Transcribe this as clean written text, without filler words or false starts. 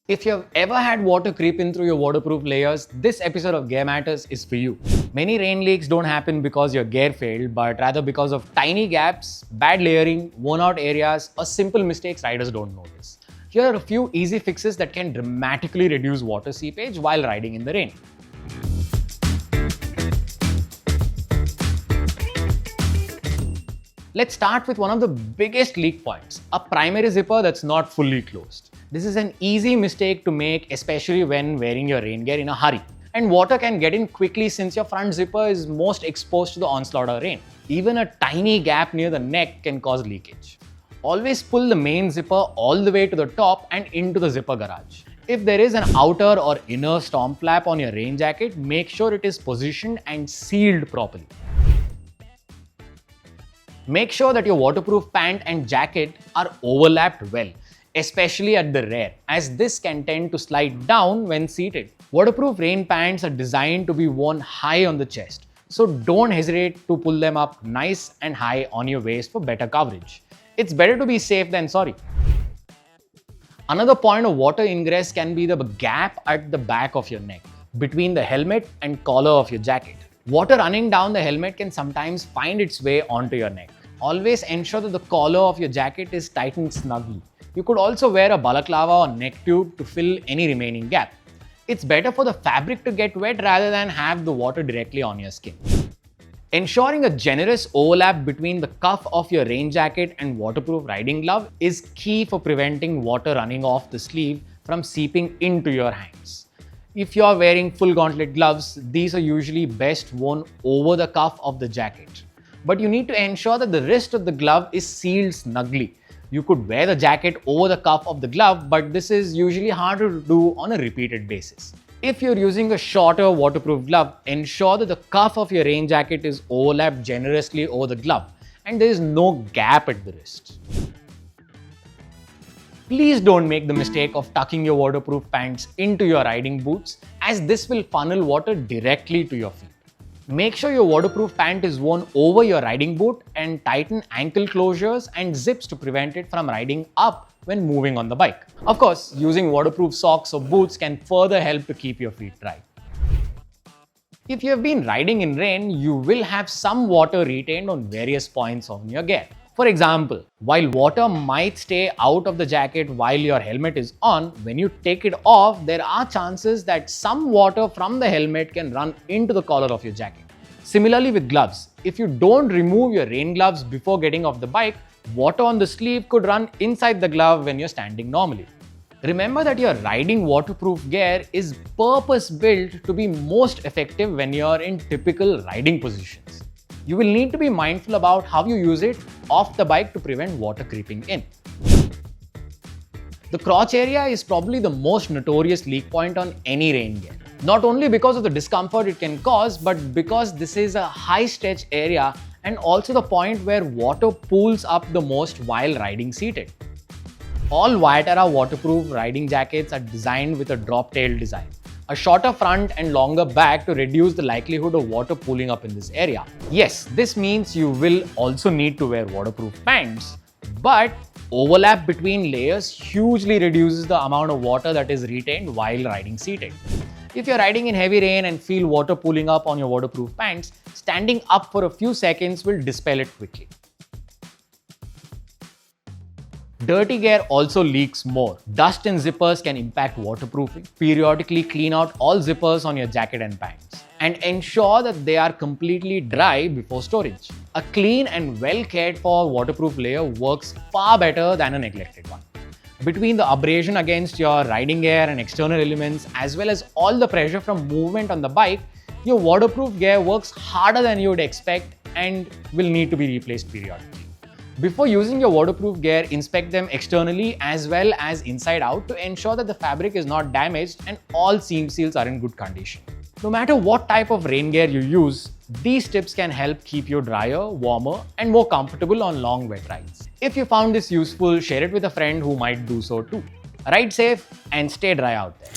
If you've ever had water creep in through your waterproof layers, this episode of Gear Matters is for you. Many rain leaks don't happen because your gear failed, but rather because of tiny gaps, bad layering, worn out areas, or simple mistakes riders don't notice. Here are a few easy fixes that can dramatically reduce water seepage while riding in the rain. Let's start with one of the biggest leak points, a primary zipper that's not fully closed. This is an easy mistake to make, especially when wearing your rain gear in a hurry. And water can get in quickly since your front zipper is most exposed to the onslaught of rain. Even a tiny gap near the neck can cause leakage. Always pull the main zipper all the way to the top and into the zipper garage. If there is an outer or inner storm flap on your rain jacket, make sure it is positioned and sealed properly. Make sure that your waterproof pant and jacket are overlapped well, especially at the rear, as this can tend to slide down when seated. Waterproof rain pants are designed to be worn high on the chest, so don't hesitate to pull them up nice and high on your waist for better coverage. It's better to be safe than sorry. Another point of water ingress can be the gap at the back of your neck, between the helmet and collar of your jacket. Water running down the helmet can sometimes find its way onto your neck. Always ensure that the collar of your jacket is tightened snugly. You could also wear a balaclava or neck tube to fill any remaining gap. It's better for the fabric to get wet rather than have the water directly on your skin. Ensuring a generous overlap between the cuff of your rain jacket and waterproof riding glove is key for preventing water running off the sleeve from seeping into your hands. If you're wearing full gauntlet gloves, these are usually best worn over the cuff of the jacket. But you need to ensure that the wrist of the glove is sealed snugly. You could wear the jacket over the cuff of the glove, but this is usually harder to do on a repeated basis. If you're using a shorter waterproof glove, ensure that the cuff of your rain jacket is overlapped generously over the glove and there is no gap at the wrist. Please don't make the mistake of tucking your waterproof pants into your riding boots, as this will funnel water directly to your feet. Make sure your waterproof pant is worn over your riding boot and tighten ankle closures and zips to prevent it from riding up when moving on the bike. Of course, using waterproof socks or boots can further help to keep your feet dry. If you have been riding in rain, you will have some water retained on various points on your gear. For example, while water might stay out of the jacket while your helmet is on, when you take it off, there are chances that some water from the helmet can run into the collar of your jacket. Similarly with gloves, if you don't remove your rain gloves before getting off the bike, water on the sleeve could run inside the glove when you're standing normally. Remember that your riding waterproof gear is purpose-built to be most effective when you're in typical riding positions. You will need to be mindful about how you use it off the bike to prevent water creeping in. The crotch area is probably the most notorious leak point on any rain gear. Not only because of the discomfort it can cause, but because this is a high stretch area and also the point where water pools up the most while riding seated. All ViaTerra waterproof riding jackets are designed with a drop tail design, a shorter front and longer back to reduce the likelihood of water pooling up in this area. Yes, this means you will also need to wear waterproof pants, but overlap between layers hugely reduces the amount of water that is retained while riding seated. If you're riding in heavy rain and feel water pooling up on your waterproof pants, standing up for a few seconds will dispel it quickly. Dirty gear also leaks more. Dust in zippers can impact waterproofing. Periodically clean out all zippers on your jacket and pants, and ensure that they are completely dry before storage. A clean and well cared for waterproof layer works far better than a neglected one. Between the abrasion against your riding gear and external elements, as well as all the pressure from movement on the bike, your waterproof gear works harder than you would expect and will need to be replaced periodically. Before using your waterproof gear, inspect them externally as well as inside out to ensure that the fabric is not damaged and all seam seals are in good condition. No matter what type of rain gear you use, these tips can help keep you drier, warmer, and more comfortable on long wet rides. If you found this useful, share it with a friend who might do so too. Ride safe and stay dry out there.